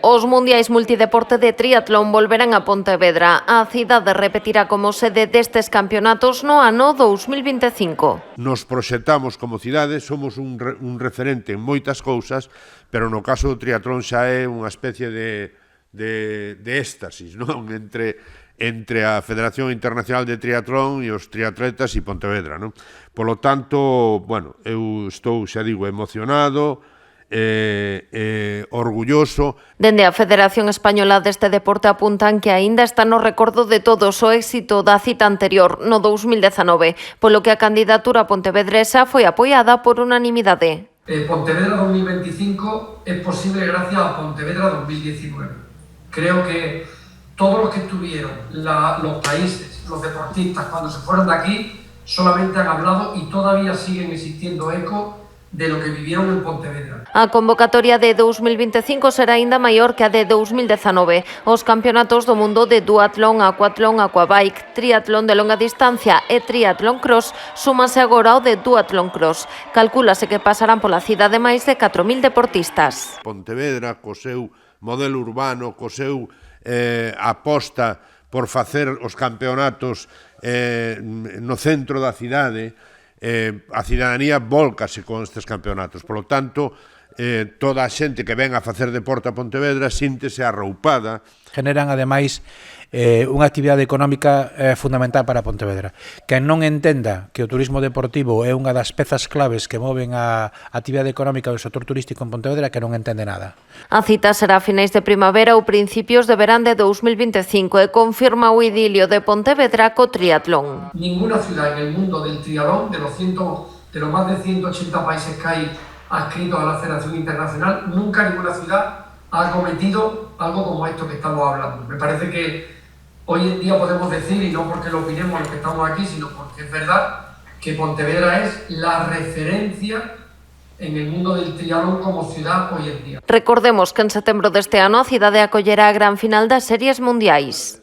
Os mundiais multideporte de triatlón volverán a Pontevedra. A cidade repetirá como sede destes campeonatos no ano 2025. Nos proxectamos como cidade, somos un referente en moitas cousas, pero no caso do triatlón xa é unha especie de éxtasis, non? Entre a Federación Internacional de Triatlón e os triatletas e Pontevedra, non? Polo tanto, bueno, eu estou, xa digo, emocionado, orgulloso. Dende a Federación Española deste deporte apuntan que aínda está no recordo de todos o éxito da cita anterior, no 2019, polo que a candidatura pontevedresa foi apoiada por unanimidade. Pontevedra 2025 es posible gracias a Pontevedra 2019. Creo que todos los que estuvieron, los países, los deportistas, cuando se fueron de aquí, solamente han hablado y todavía siguen existiendo ecos de lo que vivieron en Pontevedra. A convocatoria de 2025 será aínda maior que a de 2019. Os campeonatos do mundo de duatlón, aquatlón, aquabike, triatlón de longa distancia e triatlón cross súmase agora ao de duatlón cross. Calcúlase que pasarán pola cidade máis de 4.000 deportistas. Pontevedra, co seu modelo urbano, co seu aposta por facer os campeonatos no centro da cidade, a cidadanía vólcase con estes campeonatos. Por lo tanto, toda a xente que ven a facer deporte a Pontevedra síntese arroupada. Generan, ademais, unha actividade económica fundamental para Pontevedra. Quen non entenda que o turismo deportivo é unha das pezas claves que moven a actividade económica do sector turístico en Pontevedra, que non entende nada. A cita será a finais de primavera ou principios de verán de 2025 e confirma o idilio de Pontevedra co triatlón. Ninguna ciudad en el mundo del triatlón, de los más de 180 países que hay adscritos a la Federación Internacional, nunca ninguna ciudad ha cometido algo como esto que estamos hablando. Me parece que hoy en día podemos decir, y no porque lo opinemos los que estamos aquí, sino porque es verdad, que Pontevedra es la referencia en el mundo del triatlón como ciudad hoy en día. Recordemos que en setembro deste ano a cidade acollerá a gran final das series mundiais.